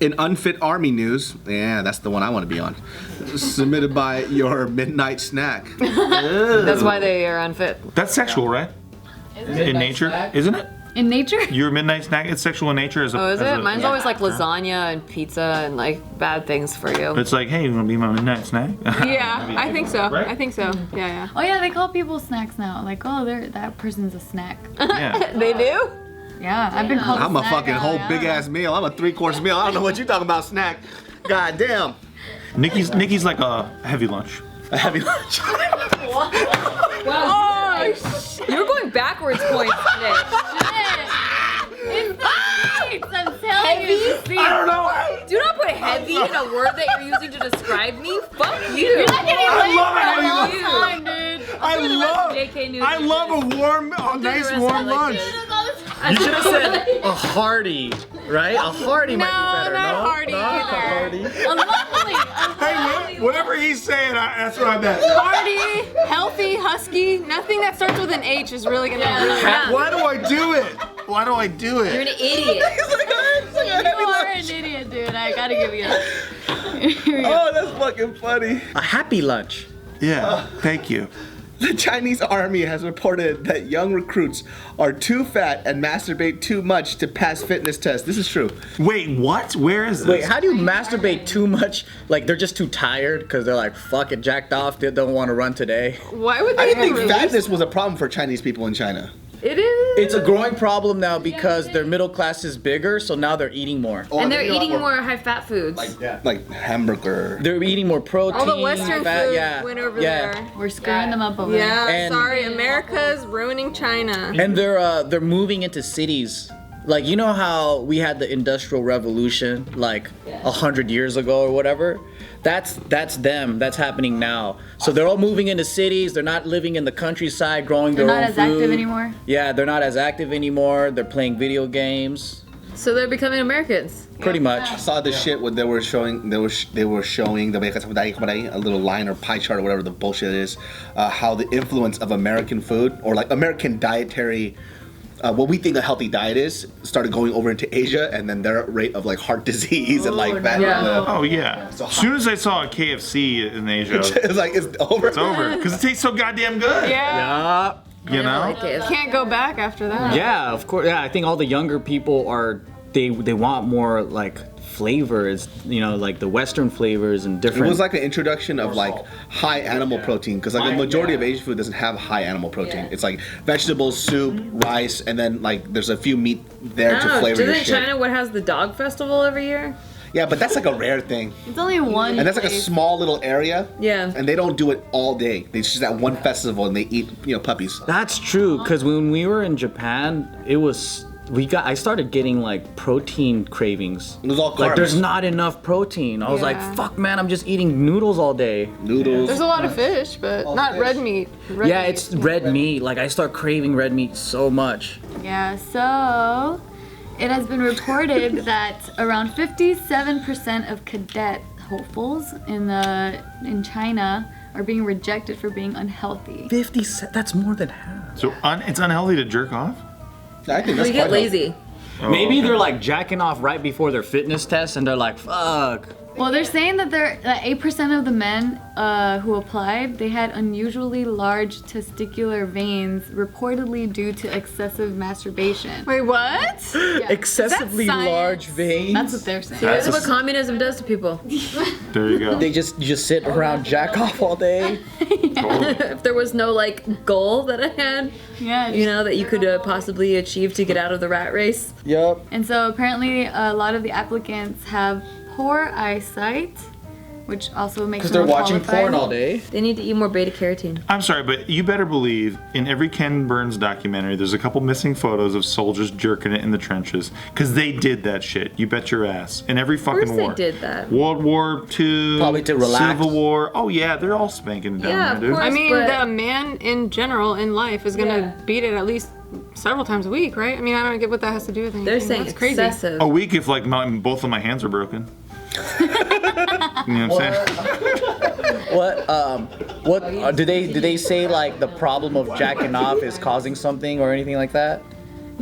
In unfit army news, yeah, that's the one I want to be on. Submitted by your midnight snack. That's why they are unfit. That's sexual, right? In nature, isn't it? In nature? Your midnight snack, it's sexual in nature as a. Oh, is as it? Mine's always like lasagna and pizza and like bad things for you. It's like, hey, you want to be my midnight snack? Yeah, I think so. Right? I think so. Yeah. Oh yeah, they call people snacks now. Like, oh, that person's a snack. Yeah. They do? Yeah, I've been called I'm a snack fucking now, whole yeah. big ass meal. I'm a 3-course meal. I don't know what you talking about snack. God damn. Nikki's like a heavy lunch. A heavy lunch. Oh, you're going backwards points today. It's I'm telling you. I don't know. Do not put heavy in a word that you're using to describe me. Fuck you. You're not getting laid love it for a how long you- time, dude. I love a warm, a nice warm lunch. You should have said a hearty, right? A hearty might be better. not No, hearty not a either. hearty. A lovely. Hey, whatever he's saying, that's what I meant. Hearty, healthy, husky, nothing that starts with an H is really gonna be. Why do I do it? Why do I do it? You're an idiot. You are an idiot, dude. I gotta give you that. Here we go. Oh, that's fucking funny. A happy lunch. Yeah, thank you. The Chinese army has reported that young recruits are too fat and masturbate too much to pass fitness tests. This is true. Wait, what? Where is this? Wait, how do you masturbate too much? Like they're just too tired because they're like fucking jacked off. They don't want to run today. Why would they I didn't even think release? fatness was a problem for Chinese people in China. It is. It's a growing problem now because their middle class is bigger, so now they're eating more. And they're eating more high-fat foods. Like hamburger. They're eating more protein. All the Western fat, food yeah. went over yeah. there. We're screwing them up over there. Yeah, And- sorry, America's ruining China. And they're moving into cities. Like, you know how we had the Industrial Revolution like 100 years ago or whatever? That's them. That's happening now. So they're all moving into cities. They're not living in the countryside, growing They're their not own as food. active anymore. Yeah, they're not as active anymore. They're playing video games. So they're becoming Americans. Pretty much. I saw this shit when they were showing a little line or pie chart or whatever the bullshit is, how the influence of American food or like American dietary, what we think a healthy diet is, started going over into Asia, and then their rate of like heart disease and like that. Yeah. Oh yeah. As soon as I saw a KFC in Asia, It's like it's over. it's over because it tastes so goddamn good. Yeah, You know. Like it. can't go back after that. Yeah, of course. Yeah, I think all the younger people they want more like flavors, you know, like the Western flavors and It different. was like an introduction of like high animal protein, because like the majority of Asian food doesn't have high animal protein. It's like vegetables, soup, rice, and then like there's a few meat there to flavor your Isn't shit. China what has the dog festival every year? Yeah, but that's like a rare thing, It's only one. and that's like a place. small little area. Yeah. And they don't do it all day. They just at one festival and they eat, puppies. That's true, because when we were in Japan, I started getting like protein cravings. It was all Like carbs. there's not enough protein. I was like, Yeah. fuck man, I'm just eating noodles all day. Noodles. There's a lot of fish, but not red meat. Yeah, it's red meat. Like I start craving red meat so much. Yeah, so it has been reported that around 57% of cadet hopefuls in China are being rejected for being unhealthy. 50, that's more than half. So it's unhealthy to jerk off. I think that's We get quite lazy. Maybe they're like jacking off right before their fitness test and they're like, fuck. Well, they're saying that 8% of the men who applied, they had unusually large testicular veins, reportedly due to excessive masturbation. Wait, what? Excessively That's science. large veins. That's what they're saying. That's what communism does to people. There you go. They just sit around jack off all day. If there was no like goal that I had, Yeah. that you could possibly achieve to get out of the rat race. Yup. And so apparently a lot of the applicants have poor eyesight, which also makes Because them they're watching unqualified. porn all day. They need to eat more beta carotene. I'm sorry, but you better believe in every Ken Burns documentary, there's a couple missing photos of soldiers jerking it in the trenches. Because they did that shit. You bet your ass. In every fucking Of course war. they did that. World War II. Probably to relax. Civil War. Oh yeah, they're all spanking down Yeah, there, of dude. course. I mean, But- the man in general in life is gonna beat it at least several times a week, right? I mean, I don't get what that has to do with anything. They're saying That's crazy. excessive. A week if like both of my hands are broken. You know what I'm saying? What do they say like the problem of jacking off is causing something or anything like that?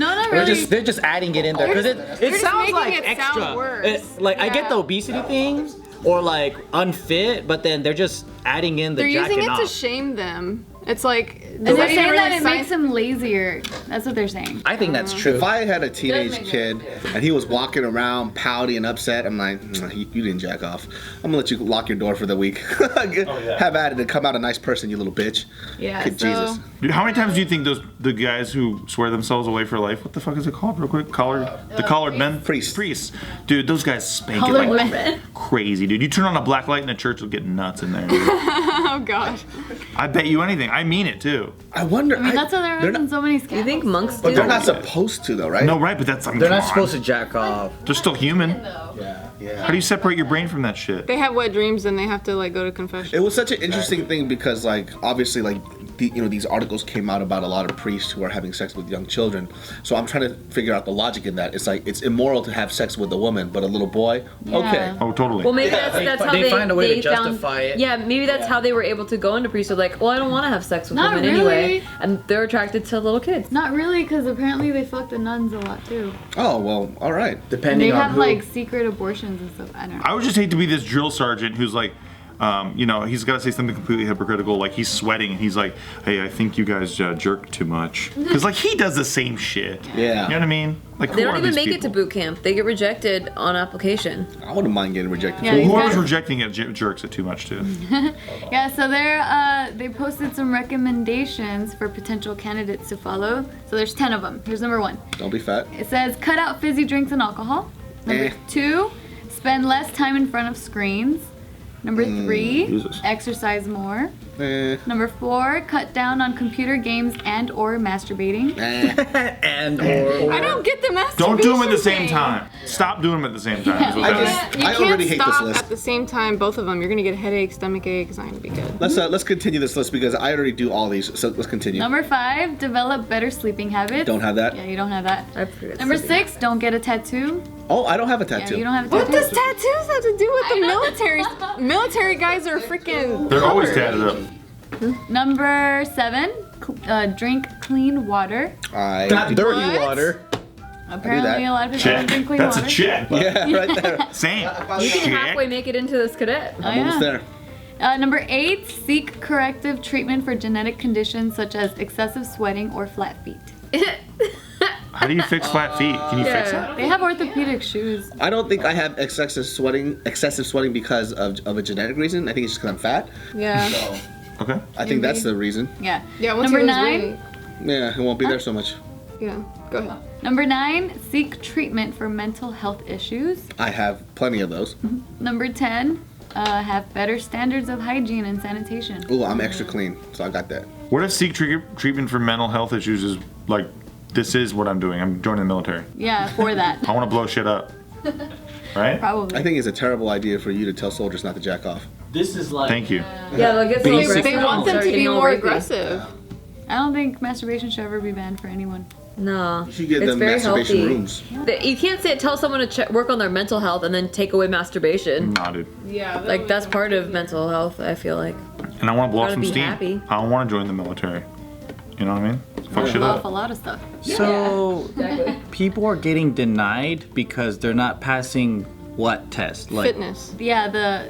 No, not They're really. just adding it in there because it just sounds making like it extra. sound worse. I get the Yeah. obesity thing or like unfit, but then they're just adding in the They're jacking using it to off. shame them. It's like And they're nobody saying really that it sign- makes them lazier. That's what they're saying. I think that's true. If I had a teenage make kid and he was walking around pouty and upset, I'm like, you didn't jack off. I'm gonna let you lock your door for the week. Have at it and come out a nice person, you little bitch. Yeah, Good so Jesus. Dude, how many times do you think the guys who swear themselves away for life, what the fuck is it called real quick? The collared men? Priests. Dude, those guys spank it Collared like men. crazy, dude. You turn on a black light in a church, it'll get nuts in there. Dude. oh god. I bet you anything. I mean it too. I wonder. I mean, that's how they're they're not, in so many scandals. You think monks do? but they're not supposed to, though, right? No, right, but that's, I mean, They're come not on. supposed to jack off. They're still human. Yeah. How do you separate your brain from that shit? They have wet dreams and they have to like go to confession. It was such an interesting thing because, like, obviously, like, these articles came out about a lot of priests who are having sex with young children. So I'm trying to figure out the logic in that. It's like it's immoral to have sex with a woman, but a little boy, okay. Oh, totally. Well, maybe that's how they find a way to found- justify it. Yeah, maybe that's how they were able to go into priesthood. Like, well, I don't want to have sex with Not women really. anyway, and they're attracted to little kids. Not really, because apparently they fuck the nuns a lot too. Oh well, all right. And Depending they on have who. like secret abortions and stuff. I don't know. I would just hate to be this drill sergeant who's like, he's got to say something completely hypocritical. Like he's sweating and he's like, "Hey, I think you guys jerk too much." Because like he does the same shit. Yeah. You know what I mean? Like They who don't are even these make it to people? boot camp. They get rejected on application. I wouldn't mind getting rejected. Yeah, too. these Whoever's guys- rejecting it jerks it too much too. Yeah, so they posted some recommendations for potential candidates to follow. So there's 10 of them. Here's number 1. Don't be fat. It says cut out fizzy drinks and alcohol. Number Eh. 2, spend less time in front of screens. Number 3, Jesus. exercise more. Eh, Number 4, cut down on computer games and or masturbating. eh. and or I don't get the masturbation Don't do them at the same thing. time. Stop doing them at the same time. is what I that just- is. You I can't already hate this stop list. at the same time, both of them. You're gonna get a headache, stomach ache. It's not gonna be good. Let's continue this list because I already do all these. So let's continue. Number 5, develop better sleeping habits. Don't have that. Yeah, you don't have that. I forget Number sleeping. 6, don't get a tattoo. Oh, I don't have a Yeah, tattoo. you don't have a What tattoo. does tattoos have to do with the military? Military guys are freaking. They're always tatted up. Number 7, drink clean water. not dirty What? water. Apparently, a lot of people Check. don't drink clean That's water. a check. Yeah, right there. Same. You can Check. halfway make it into this cadet. Oh, Almost yeah. there. Number 8, seek corrective treatment for genetic conditions such as excessive sweating or flat feet. How do you fix flat feet? Can you fix Yeah. that? They have orthopedic shoes. I don't think I have excessive sweating because of a genetic reason. I think it's just because I'm fat. Yeah. Okay. I think that's the reason. Yeah. Yeah. Once Number you lose 9. weight. Yeah, it won't be there so much. Yeah. Go ahead. Number 9, seek treatment for mental health issues. I have plenty of those. Number 10, have better standards of hygiene and sanitation. Ooh, I'm extra clean, so I got that. What if seek treatment for mental health issues is like, this is what I'm doing. I'm joining the military. Yeah, for that. I want to blow shit up. Right? Probably. I think it's a terrible idea for you to tell soldiers not to jack off. This is like. Thank you. Yeah, they'll get They, some they want them to be more aggressive. I don't think masturbation should ever be banned for anyone. No, You should get it's them very masturbation healthy. rooms. You can't tell someone to work on their mental health and then take away masturbation. Nah, dude. Yeah. Like that's part of mental health. I feel like. And I want to blow off Gotta some be steam. happy. I don't want to join the military. You know what I mean? Fuck shit Off a up. lot of stuff. So people are getting denied because they're not passing what test? Like. Fitness. Yeah,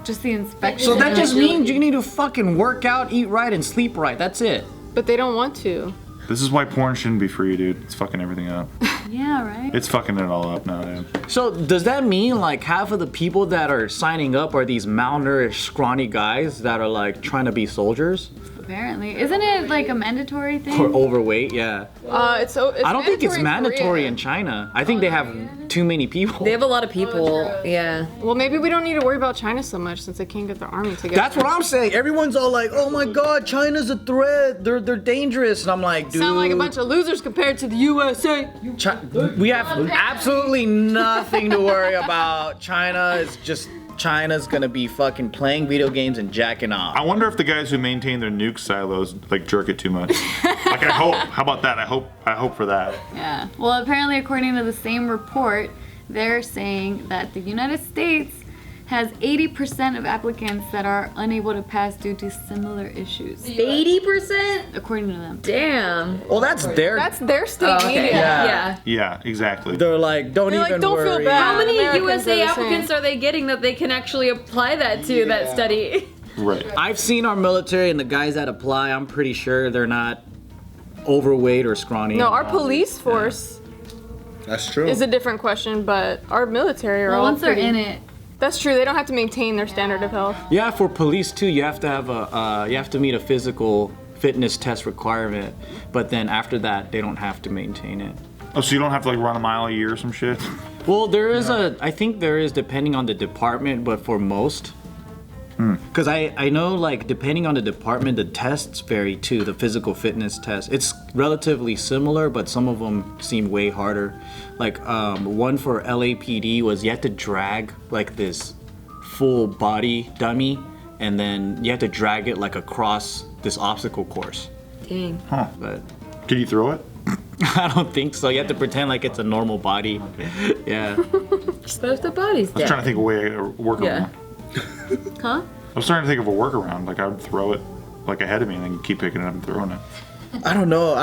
just the inspection. So that just means you need to fucking work out, eat right, and sleep right. That's it. But they don't want to. This is why porn shouldn't be free, dude. It's fucking everything up. Yeah, right? It's fucking it all up now, dude. So does that mean like half of the people that are signing up are these malnourished, scrawny guys that are like trying to be soldiers Apparently. Isn't it like a mandatory thing? or overweight? Yeah. It's I don't think it's mandatory Korea. in China. I think they have too many people. They have a lot of people. Yeah. Well, maybe we don't need to worry about China so much since they can't get their army together. That's what I'm saying. Everyone's all like, "Oh my God, China's a threat. They're dangerous." And I'm like, dude, Sound like a bunch of losers compared to the USA. we have absolutely nothing to worry about. China's gonna be fucking playing video games and jacking off. I wonder if the guys who maintain their nuke silos like jerk it too much. Like I hope. How about that? I hope for that. Yeah. Well, apparently, according to the same report, they're saying that the United States has 80% of applicants that are unable to pass due to similar issues, 80%? according to them. Damn. Well, that's their. That's their state media. Yeah. Yeah, exactly. They're like, don't They're even like, don't feel worry. bad. How many Americans USA are the applicants same. are they getting that they can actually apply that to that study? Right. I've seen our military and the guys that apply. I'm pretty sure they're not overweight or scrawny. No, our police force That's true. is a different question, but our military are Well, all once they're pretty- in it, That's true. They don't have to maintain their standard of health. Yeah, for police too, you have to have you have to meet a physical fitness test requirement, but then after that, they don't have to maintain it. Oh, so you don't have to like run a mile a year or some shit? Well, there is I think there is depending on the department, but for most. Because I know, like, depending on the department, the tests vary too, the physical fitness test. It's relatively similar, but some of them seem way harder. Like, one for LAPD was you had to drag, like, this full body dummy, and then you had to drag it, like, across this obstacle course. Dang. Huh. But Can you throw it? I don't think so. You have to pretend like it's a normal body. Yeah. But if the body's I was dead. trying to think of a way to work Yeah. around. huh? I was trying to think of a workaround. Like I would throw it like ahead of me and then keep picking it up and throwing it. I don't know.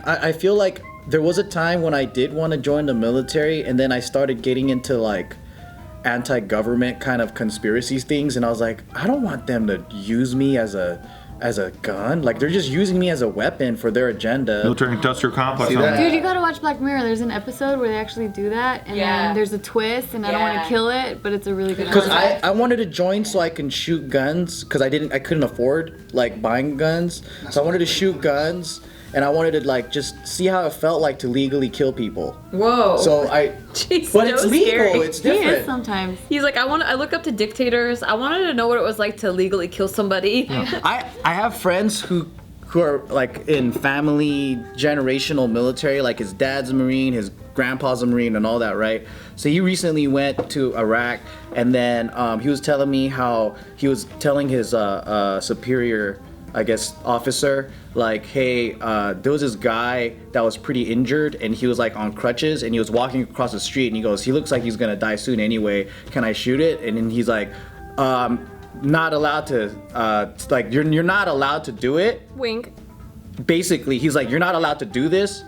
I feel like there was a time when I did want to join the military, and then I started getting into like anti-government kind of conspiracy things, and I was like, I don't want them to use me as a gun. Like, they're just using me as a weapon for their agenda. Military industrial complex. See huh? that? Dude, you gotta watch Black Mirror. There's an episode where they actually do that, and Yeah. then there's a twist, and I don't want Yeah. to kill it, but it's a really good Because episode. I wanted to join so I can shoot guns, because I couldn't afford like buying guns, so I wanted to shoot guns, and I wanted to like just see how it felt like to legally kill people. Whoa. So Jeez, but it's so legal. scary. It's He is different. sometimes. He's like, I look up to dictators. I wanted to know what it was like to legally kill somebody. I have friends who are like in family generational military, like his dad's a Marine, his grandpa's a Marine, and all that, right? So he recently went to Iraq, and then he was telling me how he was telling his superior, I guess, officer, like, hey, there was this guy that was pretty injured, and he was like on crutches, and he was walking across the street, and he goes, he looks like he's gonna die soon anyway. Can I shoot it? And then he's like, not allowed to, like, you're not allowed to do it. Wink. Basically, he's like, you're not allowed to do this,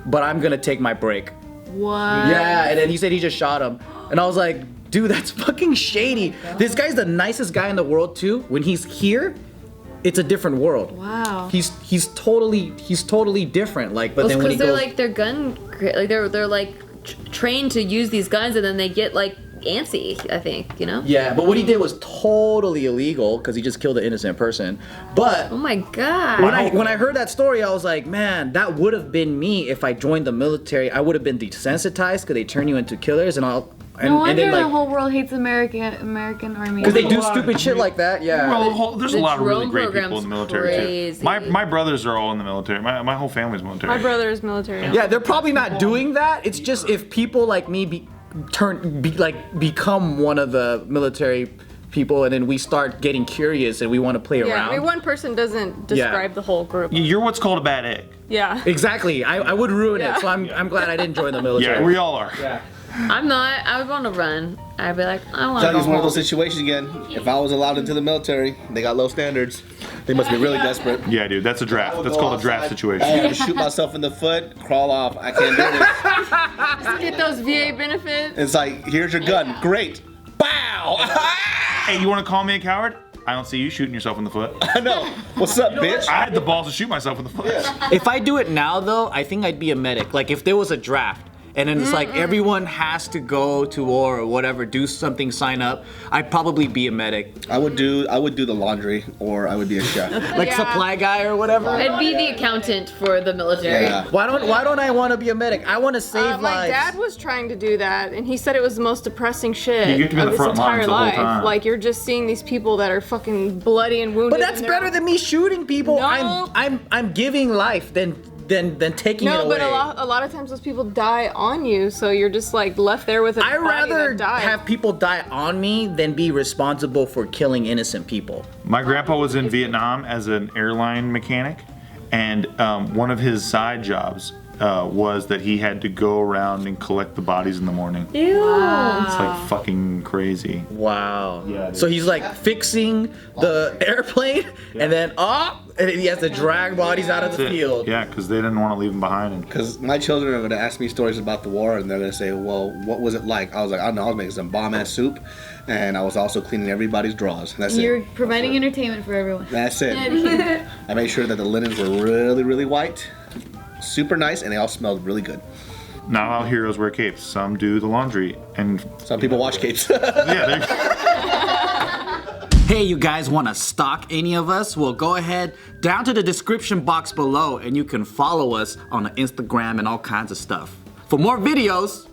but I'm gonna take my break. What? Yeah, and then he said he just shot him, and I was like, dude, that's fucking shady. This guy's the nicest guy in the world too. When he's here, it's a different world. Wow. He's totally different. Like, but Well, then when he because they're goes, like they're like trained to use these guns, and then they get like antsy. I think yeah, but what he did was totally illegal because he just killed an innocent person. But Oh my god. when I heard that story, I was like, man, that would have been me if I joined the military. I would have been desensitized because they turn you into killers, and No wonder then the like whole world hates American Army. because they do stupid shit like that. Yeah. Well, there's a the lot of really drone great people program's in the military crazy. too. My brothers are all in the military. My whole family's military. My brother is military. Yeah, they're probably not doing that. It's just if people like me become one of the military people, and then we start getting curious and we want to play Yeah, around. I mean, one person doesn't describe the whole group. You're what's called a bad egg. Yeah. Exactly. I would ruin Yeah. it. So I'm glad I didn't join the military. Yeah, we all are. Yeah. I'm not. I would want to run. I'd be like, I want to Tell go you, it's one of home. those situations again. If I was allowed into the military, they got low standards. They must be really desperate. Yeah, dude, that's a draft. That's called a draft I situation. have to shoot myself in the foot, crawl off. I can't do this. Get those VA benefits. It's like, here's your gun. Great. Bow. Hey, you want to call me a coward? I don't see you shooting yourself in the foot. I know. What's up, bitch? I had the balls to shoot myself in the foot. If I do it now, though, I think I'd be a medic. Like if there was a draft, and then it's like everyone has to go to war or whatever, do something, sign up, I'd probably be a medic. I would do the laundry, or I would be a chef. Like Yeah. supply guy or whatever. I'd be the accountant for the military. Yeah. Why don't I want to be a medic? I want to save My lives. dad was trying to do that, and he said it was the most depressing shit You get to be on of the his front entire lines the whole life. time. Like you're just seeing these people that are fucking bloody and wounded. But that's and they're- better than me shooting people. No. I'm giving life than taking it No, away. but a lot of times those people die on you, so you're just like left there with a I'd body rather that died. have people die on me than be responsible for killing innocent people. My grandpa was in Vietnam as an airline mechanic, and one of his side jobs was that he had to go around and collect the bodies in the morning. Ew. It's like fucking crazy. Wow. Yeah, dude. So he's like fixing the airplane, and then and he has to drag bodies out of the field. Yeah, because they didn't want to leave him behind. And Because my children are going to ask me stories about the war, and they're going to say, well, what was it like? I was like, I don't know, I was making some bomb-ass soup, and I was also cleaning everybody's drawers. That's You're it. providing entertainment for everyone. That's it. I made sure that the linens were really, really white, super nice, and they all smelled really good. not all heroes wear capes. Some do the laundry, and Some people watch capes. yeah, Hey, you guys want to stalk any of us? Well, go ahead down to the description box below and you can follow us on the Instagram and all kinds of stuff. For more videos,